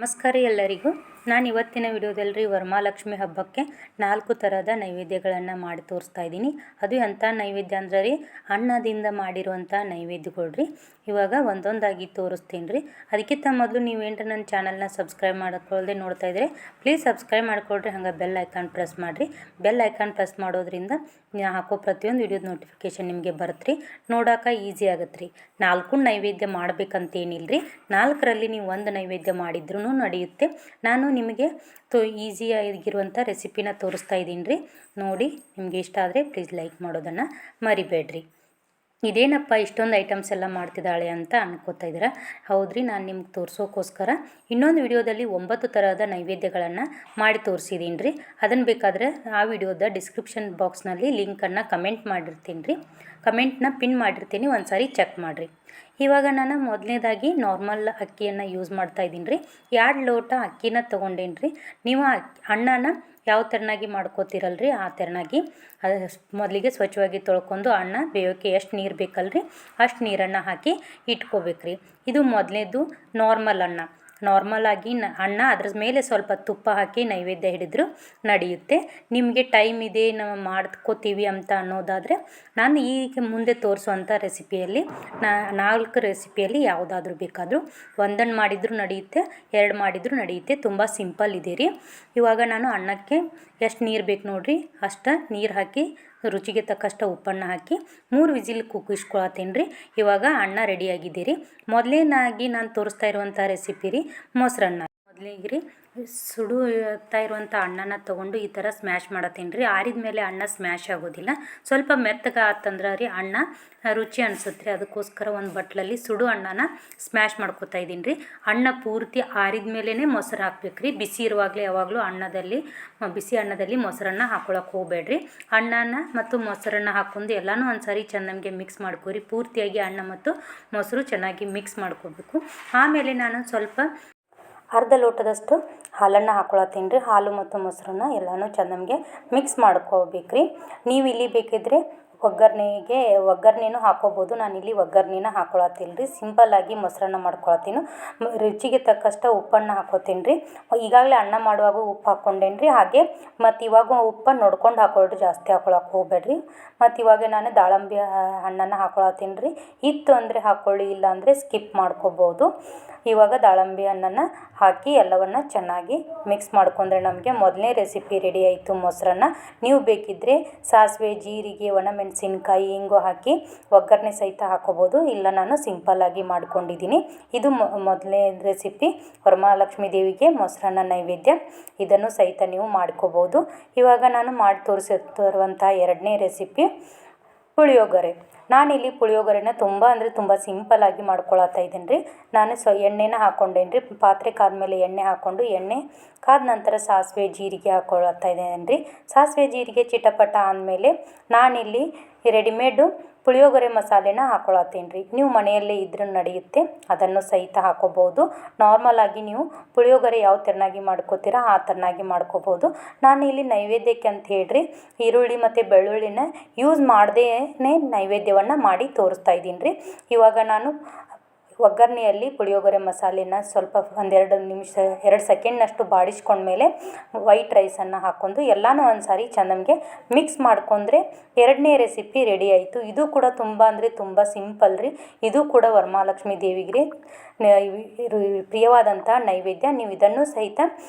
ನಮಸ್ಕಾರ ಎಲ್ಲರಿಗೂ. ನಾನು ಇವತ್ತಿನ ವಿಡಿಯೋದಲ್ಲಿ ವರಮಹಾಲಕ್ಷ್ಮಿ ಹಬ್ಬಕ್ಕೆ 4 ಥರದ ನೈವೇದ್ಯಗಳನ್ನು ಮಾಡಿ ತೋರಿಸ್ತಾ ಇದ್ದೀನಿ. ಅದು ಎಂಥ ನೈವೇದ್ಯ ಅಂದ್ರೆ ರೀ, ಅನ್ನದಿಂದ ಮಾಡಿರುವಂಥ ನೈವೇದ್ಯಗಳು ರೀ. ಇವಾಗ ಒಂದೊಂದಾಗಿ ತೋರಿಸ್ತೀನಿ ರೀ. ಅದಕ್ಕಿಂತ ಮೊದಲು ನೀವೇಂಟ್ರೆ ನನ್ನ ಚಾನಲ್ನ ಸಬ್ಸ್ಕ್ರೈಬ್ ಮಾಡ್ಕೊಳ್ಳದೆ ನೋಡ್ತಾ ಇದ್ದರೆ ಪ್ಲೀಸ್ ಸಬ್ಸ್ಕ್ರೈಬ್ ಮಾಡ್ಕೊಳ್ರಿ. ಹಂಗೆ ಬೆಲ್ ಐಕಾನ್ ಪ್ರೆಸ್ ಮಾಡಿರಿ. ಬೆಲ್ ಐಕಾನ್ ಪ್ರೆಸ್ ಮಾಡೋದ್ರಿಂದ ನಾನು ಹಾಕೋ ಪ್ರತಿಯೊಂದು ವಿಡಿಯೋದ ನೋಟಿಫಿಕೇಷನ್ ನಿಮಗೆ ಬರುತ್ತೆ ರೀ. ನೋಡೋಕೆ ಈಸಿ ಆಗುತ್ತೆ ರೀ. 4 ನೈವೇದ್ಯ ಮಾಡ್ಬೇಕಂತೇನಿಲ್ಲ ರೀ. 4ರಲ್ಲಿ ನೀವು ಒಂದು ನೈವೇದ್ಯ ಮಾಡಿದ್ರೂ ನಡೆಯುತ್ತೆ. ನಾನು ನಿಮಗೆ ಈಸಿಯಾಗಿರುವಂಥ ರೆಸಿಪಿನ ತೋರಿಸ್ತಾ ಇದ್ದೀನಿ ರೀ. ನೋಡಿ, ನಿಮಗೆ ಇಷ್ಟ ಆದರೆ ಪ್ಲೀಸ್ ಲೈಕ್ ಮಾಡೋದನ್ನು ಮರಿಬೇಡ್ರಿ. ಇದೇನಪ್ಪ ಇಷ್ಟೊಂದು ಐಟಮ್ಸ್ ಎಲ್ಲ ಮಾಡ್ತಿದ್ದಾಳೆ ಅಂತ ಅನ್ಕೋತಾ ಇದ್ದೀರಾ? ಹೌದ್ರಿ, ನಾನು ನಿಮ್ಗೆ ತೋರಿಸೋಕ್ಕೋಸ್ಕರ ಇನ್ನೊಂದು ವಿಡಿಯೋದಲ್ಲಿ 9 ಥರದ ನೈವೇದ್ಯಗಳನ್ನು ಮಾಡಿ ತೋರಿಸಿದ್ದೀನಿ ರೀ. ಅದನ್ನು ಬೇಕಾದರೆ ಆ ವಿಡಿಯೋದ ಡಿಸ್ಕ್ರಿಪ್ಷನ್ ಬಾಕ್ಸ್ನಲ್ಲಿ ಲಿಂಕನ್ನು ಕಮೆಂಟ್ ಮಾಡಿರ್ತೀನಿ ರೀ. ಕಮೆಂಟ್ನ ಪಿನ್ ಮಾಡಿರ್ತೀನಿ, ಒಂದು ಸಾರಿ ಚೆಕ್ ಮಾಡಿರಿ. ಇವಾಗ ನಾನು ಮೊದಲನೇದಾಗಿ ನಾರ್ಮಲ್ ಅಕ್ಕಿಯನ್ನು ಯೂಸ್ ಮಾಡ್ತಾ ಇದ್ದೀನಿ ರೀ. 2 ಲೋಟ ಅಕ್ಕಿನ ತೊಗೊಂಡೇನಿ ರೀ. ನೀವು ಅನ್ನನ ಯಾವ ಥರನಾಗಿ ಮಾಡ್ಕೋತೀರಲ್ರಿ ಆ ಥರನಾಗಿ ಮೊದಲಿಗೆ ಸ್ವಚ್ಛವಾಗಿ ತೊಳ್ಕೊಂಡು ಅನ್ನ ಬೇಯೋಕ್ಕೆ ಎಷ್ಟು ನೀರು ಬೇಕಲ್ರಿ ಅಷ್ಟು ನೀರನ್ನು ಹಾಕಿ ಇಟ್ಕೋಬೇಕ್ರಿ. ಇದು ಮೊದಲನೇದು ನಾರ್ಮಲ್ ಅನ್ನ. ನಾರ್ಮಲಾಗಿ ಅನ್ನ ಅದ್ರ ಮೇಲೆ ಸ್ವಲ್ಪ ತುಪ್ಪ ಹಾಕಿ ನೈವೇದ್ಯ ಹಿಡಿದ್ರು ನಡೆಯುತ್ತೆ. ನಿಮಗೆ ಟೈಮ್ ಇದೆ, ನಾವು ಮಾಡ್ಕೋತೀವಿ ಅಂತ ಅನ್ನೋದಾದರೆ ನಾನು ಈಗ ಮುಂದೆ ತೋರಿಸುವಂಥ ರೆಸಿಪಿಯಲ್ಲಿ 4 ರೆಸಿಪಿಯಲ್ಲಿ ಯಾವುದಾದ್ರೂ ಬೇಕಾದರೂ ಒಂದನ್ನು ಮಾಡಿದರೂ ನಡೆಯುತ್ತೆ, 2 ಮಾಡಿದರೂ ನಡೆಯುತ್ತೆ. ತುಂಬ ಸಿಂಪಲ್ ಇದೆ ರೀ. ಇವಾಗ ನಾನು ಅನ್ನಕ್ಕೆ ಎಷ್ಟು ನೀರು ಬೇಕು ನೋಡಿರಿ ಅಷ್ಟು ನೀರು ಹಾಕಿ ರುಚಿಗೆ ತಕ್ಕಷ್ಟು ಉಪ್ಪನ್ನು ಹಾಕಿ 3 ವಿಸಿಲ್ ಕೂಗಿಸ್ಕೊಳತ್ತೀನಿ ರೀ. ಇವಾಗ ಅನ್ನ ರೆಡಿಯಾಗಿದೆ ರೀ. ಮೊದಲೇನಾಗಿ ನಾನು ತೋರಿಸ್ತಾ ಇರುವಂಥ ರೆಸಿಪಿ ರೀ ಮೊಸರನ್ನ. ಮೊದಲಿಗೆ ರೀ ಸುಡುತ್ತಾ ಇರುವಂಥ ಅನ್ನನ ತೊಗೊಂಡು ಈ ಥರ ಸ್ಮ್ಯಾಶ್ ಮಾಡತ್ತೀನಿ ರೀ. ಆರಿದ ಮೇಲೆ ಅನ್ನ ಸ್ಮ್ಯಾಶ್ ಆಗೋದಿಲ್ಲ. ಸ್ವಲ್ಪ ಮೆತ್ತಗೆ ಆತಂದ್ರೆ ರೀ ಅನ್ನ ರುಚಿ ಅನಿಸುತ್ತೆ ರೀ. ಅದಕ್ಕೋಸ್ಕರ ಒಂದು ಬಟ್ಲಲ್ಲಿ ಸುಡು ಅನ್ನನ ಸ್ಮ್ಯಾಶ್ ಮಾಡ್ಕೊತಾ ಇದ್ದೀನಿ ರೀ. ಅನ್ನ ಪೂರ್ತಿ ಆರಿದ ಮೇಲೇ ಮೊಸರು ಹಾಕ್ಬೇಕು ರೀ. ಬಿಸಿ ಇರುವಾಗಲೇ ಯಾವಾಗಲೂ ಬಿಸಿ ಅನ್ನದಲ್ಲಿ ಮೊಸರನ್ನ ಹಾಕೊಳಕ್ಕೆ ಹೋಗಬೇಡ್ರಿ. ಅನ್ನನ ಮತ್ತು ಮೊಸರನ್ನ ಹಾಕೊಂಡು ಎಲ್ಲನೂ ಒಂದು ಸಾರಿ ಚೆನ್ನಾಗಿ ಮಿಕ್ಸ್ ಮಾಡ್ಕೊರಿ. ಪೂರ್ತಿಯಾಗಿ ಅನ್ನ ಮತ್ತು ಮೊಸರು ಚೆನ್ನಾಗಿ ಮಿಕ್ಸ್ ಮಾಡ್ಕೋಬೇಕು. ಆಮೇಲೆ ನಾನು ಸ್ವಲ್ಪ ಅರ್ಧ ಲೋಟದಷ್ಟು ಹಾಲನ್ನು ಹಾಕೊಳತ್ತೀನಿ ರೀ. ಹಾಲು ಮತ್ತು ಮೊಸರನ್ನ ಎಲ್ಲನೂ ಚೆನ್ನಾಗಿ ಮಿಕ್ಸ್ ಮಾಡ್ಕೋಬೇಕು ರೀ. ನೀವು ಇಲ್ಲಿ ಬೇಕಿದ್ರೆ ಒಗ್ಗರಣೆನೂ ಹಾಕೋಬೋದು. ನಾನಿಲ್ಲಿ ಒಗ್ಗರಣೆನ ಹಾಕೊಳತ್ತೀನಿ ರೀ. ಸಿಂಪಲ್ಲಾಗಿ ಮೊಸರನ್ನ ಮಾಡ್ಕೊಳತ್ತೀನಿ. ರುಚಿಗೆ ತಕ್ಕಷ್ಟು ಉಪ್ಪನ್ನು ಹಾಕೋತೀನಿ ರೀ. ಈಗಾಗಲೇ ಅನ್ನ ಮಾಡುವಾಗ ಉಪ್ಪು ಹಾಕ್ಕೊಂಡೇನಿ ರೀ. ಹಾಗೆ ಮತ್ತು ಇವಾಗ ಉಪ್ಪನ್ನು ನೋಡ್ಕೊಂಡು ಹಾಕೊಳ್ರಿ, ಜಾಸ್ತಿ ಹಾಕೊಳಕ್ಕೆ ಹೋಗಬೇಡ್ರಿ. ಮತ್ತು ಇವಾಗ ನಾನು ದಾಳಂಬಿ ಹಣ್ಣನ್ನು ಹಾಕೊಳತ್ತೀನಿ ರೀ. ಇತ್ತು ಅಂದರೆ ಹಾಕ್ಕೊಳ್ಳಿ, ಇಲ್ಲ ಅಂದರೆ ಸ್ಕಿಪ್ ಮಾಡ್ಕೋಬೋದು. ಇವಾಗ ದಾಳಂಬಿ ಹಣ್ಣನ್ನು ಹಾಕಿ ಎಲ್ಲವನ್ನು ಚೆನ್ನಾಗಿ ಮಿಕ್ಸ್ ಮಾಡ್ಕೊಂಡ್ರೆ ನಮಗೆ ಮೊದಲನೇ ರೆಸಿಪಿ ರೆಡಿ ಆಯಿತು, ಮೊಸರನ್ನ. ನೀವು ಬೇಕಿದ್ದರೆ ಸಾಸಿವೆ, ಜೀರಿಗೆ, ಒಣಮೆಣಸಿನ್ಕಾಯಿ, ಹಿಂಗು ಹಾಕಿ ಒಗ್ಗರಣೆ ಸಹಿತ ಹಾಕೋಬೋದು. ಇಲ್ಲ ನಾನು ಸಿಂಪಲ್ಲಾಗಿ ಮಾಡ್ಕೊಂಡಿದ್ದೀನಿ. ಇದು ಮೊದಲನೇ ರೆಸಿಪಿ ವರಮಹಾಲಕ್ಷ್ಮಿ ದೇವಿಗೆ ಮೊಸರನ್ನ ನೈವೇದ್ಯ. ಇದನ್ನು ಸಹಿತ ನೀವು ಮಾಡ್ಕೋಬೋದು. ಇವಾಗ ನಾನು ಮಾಡಿ ತೋರಿಸುತ್ತಿರುವಂಥ 2ನೇ ರೆಸಿಪಿ ಪುಳಿಯೋಗರೆ. ನಾನಿಲ್ಲಿ ಪುಳಿಯೋಗರೆನ ತುಂಬ ಅಂದರೆ ತುಂಬ ಸಿಂಪಲ್ಲಾಗಿ ಮಾಡ್ಕೊಳತ್ತಾ ಇದ್ದೀನಿ ರೀ. ನಾನು ಎಣ್ಣೆನ ಹಾಕ್ಕೊಂಡೇನಿ ರೀ. ಪಾತ್ರೆ ಕಾದ್ಮೇಲೆ ಎಣ್ಣೆ ಹಾಕ್ಕೊಂಡು, ಎಣ್ಣೆ ಕಾದ ನಂತರ ಸಾಸಿವೆ, ಜೀರಿಗೆ ಹಾಕ್ಕೊಳತ್ತಾ ಇದ್ದೇನೆ ರೀ. ಸಾಸಿವೆ, ಜೀರಿಗೆ ಚಿಟಪಟ ಆದಮೇಲೆ ನಾನಿಲ್ಲಿ ರೆಡಿಮೇಡು ಪುಳಿಯೋಗರೆ ಮಸಾಲೆನ ಹಾಕ್ಕೊಳತ್ತೀನಿ ರೀ. ನೀವು ಮನೆಯಲ್ಲೇ ಇದ್ರೂ ನಡೆಯುತ್ತೆ, ಅದನ್ನು ಸಹಿತ ಹಾಕೋಬೋದು. ನಾರ್ಮಲಾಗಿ ನೀವು ಪುಳಿಯೋಗರೆ ಯಾವ ಥರನಾಗಿ ಮಾಡ್ಕೋತೀರಾ ಆ ಥರನಾಗಿ ಮಾಡ್ಕೋಬೋದು. ನಾನು ಇಲ್ಲಿ ನೈವೇದ್ಯಕ್ಕೆ ಅಂತ ಹೇಳ್ರಿ ಈರುಳ್ಳಿ ಮತ್ತು ಬೆಳ್ಳುಳ್ಳಿನ ಯೂಸ್ ಮಾಡದೇ ನೈವೇದ್ಯವನ್ನು ಮಾಡಿ ತೋರಿಸ್ತಾ ಇದ್ದೀನಿ ರೀ. ಇವಾಗ ನಾನು ಒಗ್ಗರಣೆಯಲ್ಲಿ ಪುಳಿಯೋಗರೆ ಮಸಾಲೆನ ಸ್ವಲ್ಪ 2 ಸೆಕೆಂಡ್ನಷ್ಟು ಬಾಡಿಸ್ಕೊಂಡ್ಮೇಲೆ ವೈಟ್ ರೈಸನ್ನು ಹಾಕ್ಕೊಂಡು ಎಲ್ಲನೂ ಒಂದು ಸಾರಿ ಚೆನ್ನಾಗಿ ಮಿಕ್ಸ್ ಮಾಡ್ಕೊಂಡ್ರೆ 2ನೇ ರೆಸಿಪಿ ರೆಡಿ ಆಯಿತು. ಇದು ಕೂಡ ತುಂಬ ಅಂದರೆ ತುಂಬ ಸಿಂಪಲ್ ರೀ. ಇದು ಕೂಡ ವರಮಹಾಲಕ್ಷ್ಮಿ ದೇವಿಗೆ ಪ್ರಿಯವಾದಂಥ ನೈವೇದ್ಯ. ನೀವು ಇದನ್ನು ಸಹಿತ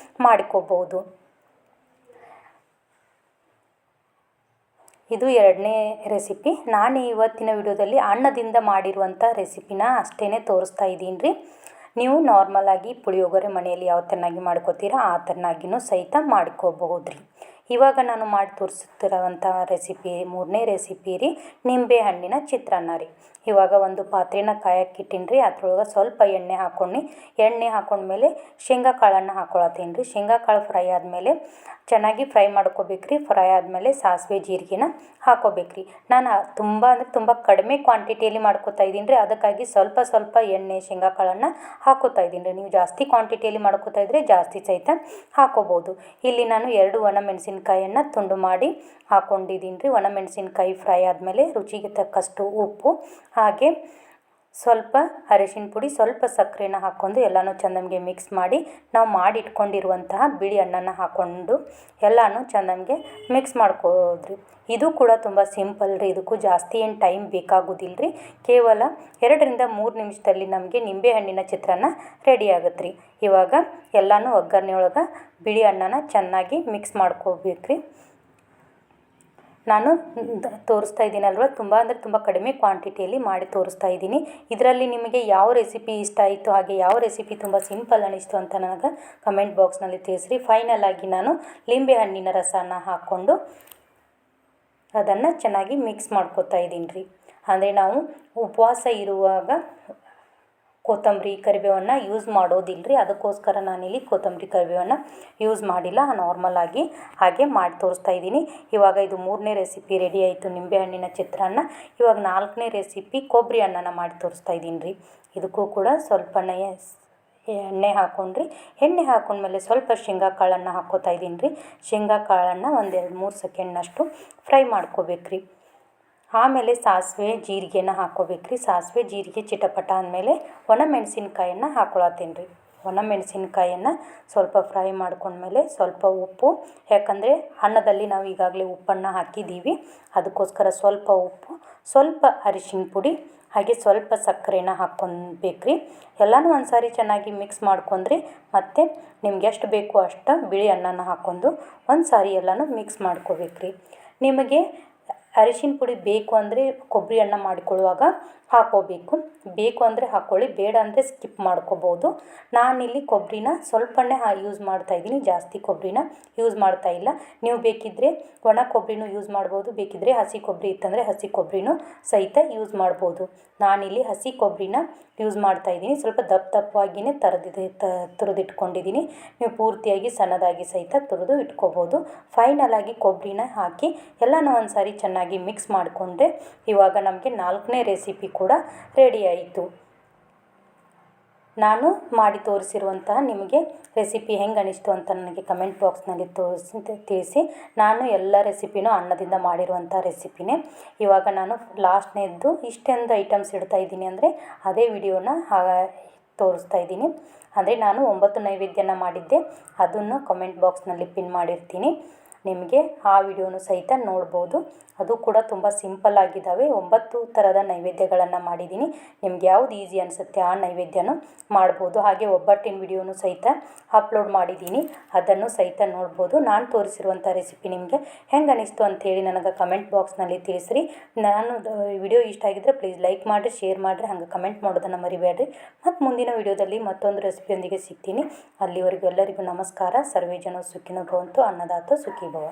ಮಾಡ್ಕೋಬೋದು. ಇದು 2ನೇ ರೆಸಿಪಿ. ನಾನು ಇವತ್ತಿನ ವಿಡಿಯೋದಲ್ಲಿ ಅನ್ನದಿಂದ ಮಾಡಿರುವಂಥ ರೆಸಿಪಿನ ಅಷ್ಟೇ ತೋರಿಸ್ತಾ ಇದ್ದೀನಿ ರೀ. ನೀವು ನಾರ್ಮಲಾಗಿ ಪುಳಿಯೋಗರೆ ಮನೆಯಲ್ಲಿ ಯಾವ ಥರನಾಗಿ ಮಾಡ್ಕೋತೀರಾ ಆ ಥರನಾಗಿನೂ ಸಹಿತ ಮಾಡ್ಕೋಬಹುದು ರೀ. ಇವಾಗ ನಾನು ಮಾಡಿ ತೋರಿಸುತ್ತಿರುವಂಥ ರೆಸಿಪಿ 3ನೇ ರೆಸಿಪಿ ರೀ ನಿಂಬೆ ಹಣ್ಣಿನ ಚಿತ್ರಾನ್ನ ರೀ. ಇವಾಗ ಒಂದು ಪಾತ್ರೆನ ಕಾಯಕ್ಕಿಟ್ಟಿನಿ ರೀ. ಅದ್ರೊಳಗೆ ಸ್ವಲ್ಪ ಎಣ್ಣೆ ಹಾಕ್ಕೊಂಡ್ಮೇಲೆ ಶೇಂಗಾ ಕಾಳನ್ನು ಹಾಕ್ಕೊಳತ್ತೀನಿ ರೀ. ಶೇಂಗಾ ಕಾಳು ಫ್ರೈ ಆದಮೇಲೆ ಚೆನ್ನಾಗಿ ಫ್ರೈ ಮಾಡ್ಕೋಬೇಕು ರೀ. ಫ್ರೈ ಆದಮೇಲೆ ಸಾಸಿವೆ, ಜೀರಿಗೆನ ಹಾಕೋಬೇಕು ರೀ. ನಾನು ತುಂಬ ಅಂದರೆ ತುಂಬ ಕಡಿಮೆ ಕ್ವಾಂಟಿಟಿಯಲ್ಲಿ ಮಾಡ್ಕೋತಾ ಇದ್ದೀನಿ ರೀ. ಅದಕ್ಕಾಗಿ ಸ್ವಲ್ಪ ಎಣ್ಣೆ, ಶೇಂಗಾ ಕಾಳನ್ನು ಹಾಕೋತಾ ಇದ್ದೀನಿ ರೀ. ನೀವು ಜಾಸ್ತಿ ಕ್ವಾಂಟಿಟಿಯಲ್ಲಿ ಮಾಡ್ಕೋತಾ ಇದ್ದರೆ ಜಾಸ್ತಿ ಸಹಿತ ಹಾಕೋಬೋದು. ಇಲ್ಲಿ ನಾನು 2 ಒಣಮೆಣಸಿನ್ಕಾಯನ್ನು ತುಂಡು ಮಾಡಿ ಹಾಕ್ಕೊಂಡಿದ್ದೀನಿ ರೀ. ಒಣಮೆಣಸಿನ್ಕಾಯಿ ಫ್ರೈ ಆದಮೇಲೆ ರುಚಿಗೆ ತಕ್ಕಷ್ಟು ಉಪ್ಪು, ಹಾಗೆ ಸ್ವಲ್ಪ ಅರಿಶಿನ ಪುಡಿ, ಸ್ವಲ್ಪ ಸಕ್ಕರೆನ ಹಾಕ್ಕೊಂಡು ಎಲ್ಲನೂ ಚೆಂದಂಗೆ ಮಿಕ್ಸ್ ಮಾಡಿ ನಾವು ಮಾಡಿಟ್ಕೊಂಡಿರುವಂತಹ ಬಿಳಿ ಅನ್ನನ ಹಾಕ್ಕೊಂಡು ಎಲ್ಲನೂ ಚೆಂದಂಗೆ ಮಿಕ್ಸ್ ಮಾಡ್ಕೋದ್ರಿ. ಇದು ಕೂಡ ತುಂಬ ಸಿಂಪಲ್ ರೀ. ಇದಕ್ಕೂ ಜಾಸ್ತಿ ಏನು ಟೈಮ್ ಬೇಕಾಗೋದಿಲ್ಲ ರೀ. ಕೇವಲ 2ರಿಂದ 3 ನಿಮಿಷದಲ್ಲಿ ನಮಗೆ ನಿಂಬೆಹಣ್ಣಿನ ಚಿತ್ರಾನ್ನ ರೆಡಿ ಆಗುತ್ತೆ ರೀ. ಇವಾಗ ಎಲ್ಲನೂ ಒಗ್ಗರಣೆ ಒಳಗೆ ಬಿಳಿ ಅನ್ನನ ಚೆನ್ನಾಗಿ ಮಿಕ್ಸ್ ಮಾಡ್ಕೋಬೇಕು ರೀ. ನಾನು ತೋರಿಸ್ತಾ ಇದ್ದೀನಲ್ವ, ತುಂಬ ಅಂದರೆ ತುಂಬ ಕಡಿಮೆ ಕ್ವಾಂಟಿಟಿಯಲ್ಲಿ ಮಾಡಿ ತೋರಿಸ್ತಾ ಇದ್ದೀನಿ. ಇದರಲ್ಲಿ ನಿಮಗೆ ಯಾವ ರೆಸಿಪಿ ಇಷ್ಟ ಆಯಿತು, ಹಾಗೆ ಯಾವ ರೆಸಿಪಿ ತುಂಬ ಸಿಂಪಲ್ ಅನ್ನಿಸ್ತು ಅಂತ ನನಗೆ ಕಮೆಂಟ್ ಬಾಕ್ಸ್ನಲ್ಲಿ ತಿಳಿಸ್ರಿ. ಫೈನಲ್ ಆಗಿ ನಾನು ಲಿಂಬೆಹಣ್ಣಿನ ರಸನ ಹಾಕ್ಕೊಂಡು ಅದನ್ನು ಚೆನ್ನಾಗಿ ಮಿಕ್ಸ್ ಮಾಡ್ಕೊತಾ ಇದ್ದೀನಿ ರೀ. ಅಂದರೆ ನಾವು ಉಪವಾಸ ಇರುವಾಗ ಕೊತ್ತಂಬರಿ ಕರಿಬೇವನ್ನು ಯೂಸ್ ಮಾಡೋದಿಲ್ಲ ರೀ. ಅದಕ್ಕೋಸ್ಕರ ನಾನಿಲ್ಲಿ ಕೊತ್ತಂಬರಿ ಕರಿಬೇವನ್ನು ಯೂಸ್ ಮಾಡಿಲ್ಲ, ನಾರ್ಮಲಾಗಿ ಹಾಗೆ ಮಾಡಿ ತೋರಿಸ್ತಾ ಇದ್ದೀನಿ. ಇವಾಗ ಇದು 3ನೇ ರೆಸಿಪಿ ರೆಡಿ ಆಯಿತು, ನಿಂಬೆಹಣ್ಣಿನ ಚಿತ್ರಾನ್ನ. ಇವಾಗ 4ನೇ ರೆಸಿಪಿ ಕೊಬ್ಬರಿ ಅನ್ನನ ಮಾಡಿ ತೋರಿಸ್ತಾ ಇದ್ದೀನಿ ರೀ. ಇದಕ್ಕೂ ಕೂಡ ಸ್ವಲ್ಪ ಎಣ್ಣೆ ಹಾಕ್ಕೊಂಡ್ರಿ. ಎಣ್ಣೆ ಹಾಕೊಂಡ್ಮೇಲೆ ಸ್ವಲ್ಪ ಶೇಂಗಾ ಕಾಳನ್ನು ಹಾಕ್ಕೋತಾ ಇದ್ದೀನಿ ರೀ. ಶೇಂಗಾ ಕಾಳನ್ನು ಒಂದು 2-3 ಸೆಕೆಂಡ್ನಷ್ಟು ಫ್ರೈ ಮಾಡ್ಕೋಬೇಕು ರೀ. ಆಮೇಲೆ ಸಾಸಿವೆ ಜೀರಿಗೆನ ಹಾಕ್ಕೋಬೇಕು ರೀ. ಸಾಸಿವೆ ಜೀರಿಗೆ ಚಿಟಪಟ ಅಂದಮೇಲೆ ಒಣಮೆಣಸಿನ್ಕಾಯನ್ನು ಹಾಕ್ಕೊಳತ್ತೀನಿ ರೀ. ಒಣಮೆಣಸಿನ್ಕಾಯನ್ನು ಸ್ವಲ್ಪ ಫ್ರೈ ಮಾಡ್ಕೊಂಡ್ಮೇಲೆ ಸ್ವಲ್ಪ ಉಪ್ಪು, ಯಾಕಂದರೆ ಅನ್ನದಲ್ಲಿ ನಾವು ಈಗಾಗಲೇ ಉಪ್ಪನ್ನು ಹಾಕಿದ್ದೀವಿ, ಅದಕ್ಕೋಸ್ಕರ ಸ್ವಲ್ಪ ಉಪ್ಪು, ಸ್ವಲ್ಪ ಅರಿಶಿನ ಪುಡಿ, ಹಾಗೆ ಸ್ವಲ್ಪ ಸಕ್ಕರೆನ ಹಾಕ್ಕೊಬೇಕು ರೀ. ಎಲ್ಲನೂ ಒಂದು ಸಾರಿ ಚೆನ್ನಾಗಿ ಮಿಕ್ಸ್ ಮಾಡ್ಕೊಂಡ್ರಿ. ಮತ್ತು ನಿಮ್ಗೆ ಎಷ್ಟು ಬೇಕು ಅಷ್ಟು ಬಿಳಿ ಅನ್ನನ ಹಾಕ್ಕೊಂಡು ಒಂದು ಸಾರಿ ಎಲ್ಲನೂ ಮಿಕ್ಸ್ ಮಾಡ್ಕೋಬೇಕು ರೀ. ನಿಮಗೆ ಅರಿಶಿನ ಪುಡಿ ಬೇಕು ಅಂದರೆ ಕೊಬ್ಬರಿ ಅನ್ನ ಮಾಡಿಕೊಳ್ಳುವಾಗ ಹಾಕ್ಕೋಬೇಕು. ಬೇಕು ಅಂದರೆ ಹಾಕ್ಕೊಳ್ಳಿ, ಬೇಡ ಅಂದರೆ ಸ್ಕಿಪ್ ಮಾಡ್ಕೋಬೋದು. ನಾನಿಲ್ಲಿ ಕೊಬ್ಬರಿನ ಸ್ವಲ್ಪನೇ ಯೂಸ್ ಮಾಡ್ತಾಯಿದ್ದೀನಿ, ಜಾಸ್ತಿ ಕೊಬ್ಬರಿನ ಯೂಸ್ ಮಾಡ್ತಾಯಿಲ್ಲ. ನೀವು ಬೇಕಿದ್ದರೆ ಒಣ ಕೊಬ್ಬರಿನೂ ಯೂಸ್ ಮಾಡ್ಬೋದು, ಬೇಕಿದ್ದರೆ ಹಸಿ ಕೊಬ್ಬರಿ ಇತ್ತಂದರೆ ಹಸಿ ಕೊಬ್ಬರಿನೂ ಸಹಿತ ಯೂಸ್ ಮಾಡ್ಬೋದು. ನಾನಿಲ್ಲಿ ಹಸಿ ಕೊಬ್ಬರಿನ ಯೂಸ್ ಮಾಡ್ತಾಯಿದ್ದೀನಿ. ಸ್ವಲ್ಪ ದಪ್ಪವಾಗಿಯೇ ತುರಿದಿಟ್ಕೊಂಡಿದ್ದೀನಿ. ನೀವು ಪೂರ್ತಿಯಾಗಿ ಸಣ್ಣದಾಗಿ ಸಹಿತ ತುರಿದು ಇಟ್ಕೋಬೋದು. ಫೈನಲ್ ಆಗಿ ಕೊಬ್ಬರಿನ ಹಾಕಿ ಎಲ್ಲನೂ ಒಂದು ಸಾರಿ ಚೆನ್ನಾಗಿ ಮಿಕ್ಸ್ ಮಾಡಿಕೊಂಡ್ರೆ ಇವಾಗ ನಮಗೆ 4ನೇ ರೆಸಿಪಿ ಕೂಡ ರೆಡಿ ಆಯಿತು. ನಾನು ಮಾಡಿ ತೋರಿಸಿರುವಂತಹ ನಿಮಗೆ ರೆಸಿಪಿ ಹೆಂಗೆ ಅನಿಸ್ತು ಅಂತ ನನಗೆ ಕಮೆಂಟ್ ಬಾಕ್ಸ್ನಲ್ಲಿ ತಿಳಿಸಿ. ನಾನು ಎಲ್ಲ ರೆಸಿಪಿನೂ ಅನ್ನದಿಂದ ಮಾಡಿರುವಂಥ ರೆಸಿಪಿನೇ. ಇವಾಗ ನಾನು ಲಾಸ್ಟ್ನೇದ್ದು ಇಷ್ಟೊಂದು ಐಟಮ್ಸ್ ಇಡ್ತಾ ಇದ್ದೀನಿ ಅಂದರೆ ಅದೇ ವಿಡಿಯೋನ ತೋರಿಸ್ತಾ ಇದ್ದೀನಿ. ಅಂದರೆ ನಾನು 9 ನೈವೇದ್ಯನ ಮಾಡಿದ್ದೆ, ಅದನ್ನು ಕಮೆಂಟ್ ಬಾಕ್ಸ್ನಲ್ಲಿ ಪಿನ್ ಮಾಡಿರ್ತೀನಿ. ನಿಮಗೆ ಆ ವಿಡಿಯೋನು ಸಹಿತ ನೋಡ್ಬೋದು. ಅದು ಕೂಡ ತುಂಬ ಸಿಂಪಲ್ ಆಗಿದ್ದಾವೆ. 9 ಥರದ ನೈವೇದ್ಯಗಳನ್ನು ಮಾಡಿದ್ದೀನಿ. ನಿಮ್ಗೆ ಯಾವ್ದು ಈಸಿ ಅನಿಸುತ್ತೆ ಆ ನೈವೇದ್ಯನೂ ಮಾಡ್ಬೋದು. ಹಾಗೆ ಒಬ್ಬಟ್ಟಿನ ವಿಡಿಯೋನು ಸಹಿತ ಅಪ್ಲೋಡ್ ಮಾಡಿದ್ದೀನಿ, ಅದನ್ನು ಸಹಿತ ನೋಡ್ಬೋದು. ನಾನು ತೋರಿಸಿರುವಂಥ ರೆಸಿಪಿ ನಿಮಗೆ ಹೆಂಗೆ ಅನಿಸ್ತು ಅಂಥೇಳಿ ನನಗೆ ಕಮೆಂಟ್ ಬಾಕ್ಸ್ನಲ್ಲಿ ತಿಳಿಸ್ರಿ. ನಾನು ವಿಡಿಯೋ ಇಷ್ಟ ಆಗಿದ್ದರೆ ಪ್ಲೀಸ್ ಲೈಕ್ ಮಾಡಿರಿ, ಶೇರ್ ಮಾಡಿರಿ, ಹಾಗೆ ಕಮೆಂಟ್ ಮಾಡೋದನ್ನು ಮರಿಬೇಡ್ರಿ. ಮತ್ತು ಮುಂದಿನ ವಿಡಿಯೋದಲ್ಲಿ ಮತ್ತೊಂದು ರೆಸಿಪಿಯೊಂದಿಗೆ ಸಿಗ್ತೀನಿ. ಅಲ್ಲಿವರೆಗೂ ಎಲ್ಲರಿಗೂ ನಮಸ್ಕಾರ. ಸರ್ವೇ ಜನ ಸುಖಿನೋ ಭವಂತು, ಅನ್ನದಾತ ಸುಖೀ ಭವ.